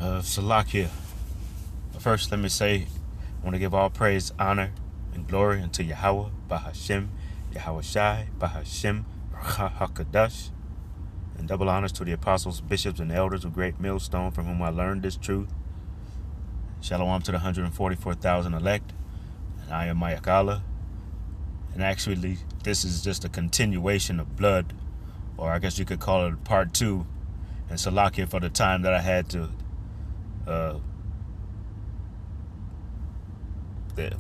Salakia. First, let me say, I want to give all praise, honor, and glory unto Yahweh, Bahashem, Yahweh Shai, Bahashem, HaKadosh, and double honors to the apostles, bishops, and elders of Great Millstone, from whom I learned this truth. Shalom to the 144,000 elect, and I am Mayakala. And actually, this is just a continuation of blood, or I guess you could call it part 2, and Salakia for the time that I had to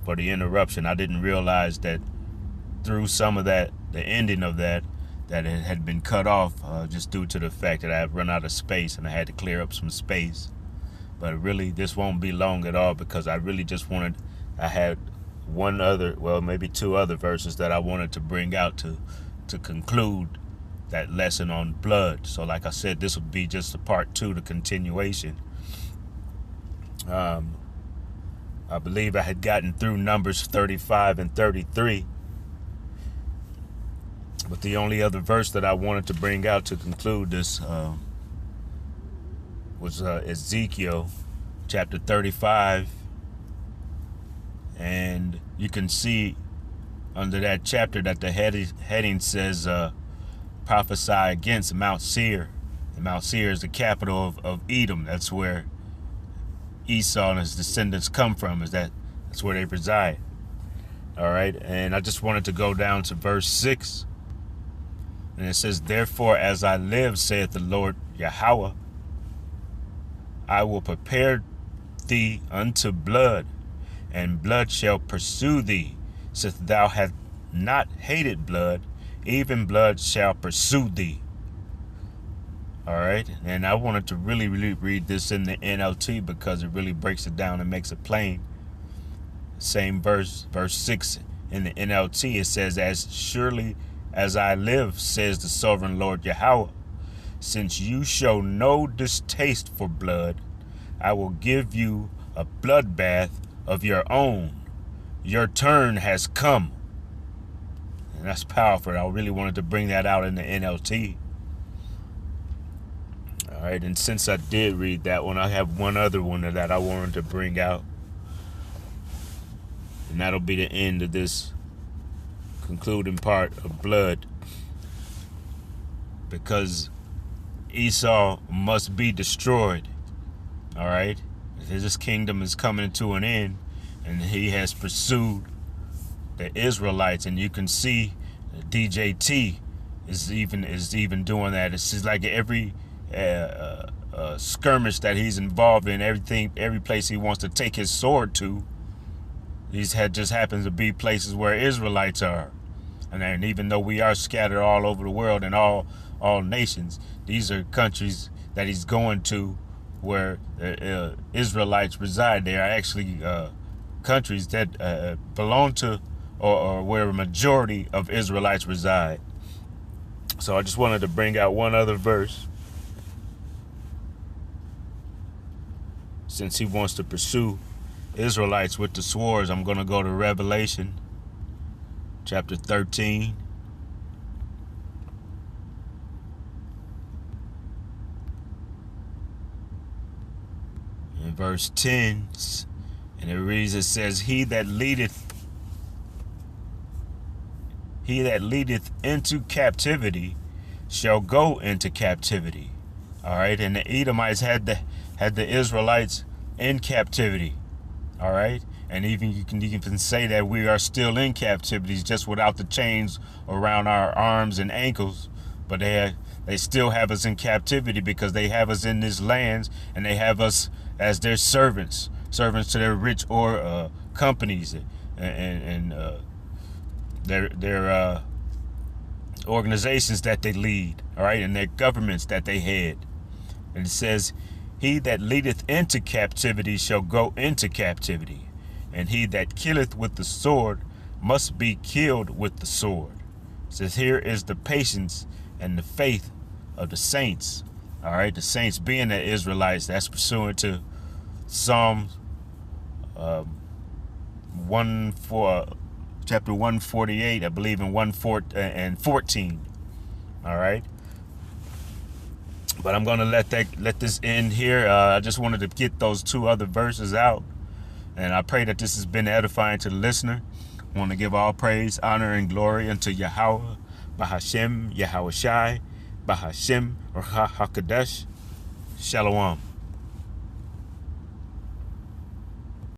for the interruption. I didn't realize that through some of that, the ending of that it had been cut off just due to the fact that I had run out of space and I had to clear up some space. But really, this won't be long at all, because I really just wanted, I had one other, well, maybe two other verses that I wanted to bring out to conclude that lesson on blood. So like I said, this would be just a part 2, the continuation. I believe I had gotten through Numbers 35 and 33. But the only other verse that I wanted to bring out to conclude this was Ezekiel chapter 35. And you can see under that chapter that the heading says prophesy against Mount Seir. And Mount Seir is the capital of Edom. That's where Esau and his descendants come from. That's where they reside. All right. And I just wanted to go down to verse 6. And it says, therefore, as I live, saith the Lord Yahweh, I will prepare thee unto blood, and blood shall pursue thee. Since thou hast not hated blood, even blood shall pursue thee. All right. And I wanted to really read this in the NLT, because it really breaks it down and makes it plain. Same verse 6 in the NLT, it says, as surely as I live, says the sovereign Lord Yahweh, since you show no distaste for blood, I will give you a bloodbath of your own. Your turn has come. And that's powerful. I really wanted to bring that out in the NLT. All right, and since I did read that one, I have one other one that I wanted to bring out. And that'll be the end of this concluding part of blood. Because Esau must be destroyed. All right? His kingdom is coming to an end, and he has pursued the Israelites. And you can see DJT is even doing that. It's just like every skirmish that he's involved in, every place he wants to take his sword to, just happens to be places where Israelites are. And even though we are scattered all over the world and all nations, these are countries that he's going to where Israelites reside. They are actually countries that belong to or where a majority of Israelites reside. So I just wanted to bring out one other verse. Since he wants to pursue Israelites with the swords, I'm going to go to Revelation chapter 13. In verse 10, and it reads, it says, He that leadeth into captivity shall go into captivity. All right, and the Edomites had the Israelites in captivity. All right, and even you can say that we are still in captivity, just without the chains around our arms and ankles. But they still have us in captivity, because they have us in these lands, and they have us as their servants to their rich or companies and their organizations that they lead. All right, and their governments that they head. And it says, He that leadeth into captivity shall go into captivity, and he that killeth with the sword must be killed with the sword. It says, here is the patience and the faith of the saints. All right, the saints being the Israelites. That's pursuant to Psalms chapter 148, I believe, in 1:14. All right. But I'm gonna let this end here. I just wanted to get those 2 other verses out, and I pray that this has been edifying to the listener. I want to give all praise, honor, and glory unto Yahweh, Bahashem, Yahweh Shai, Bahashem, Ruach HaKodesh. Shalom.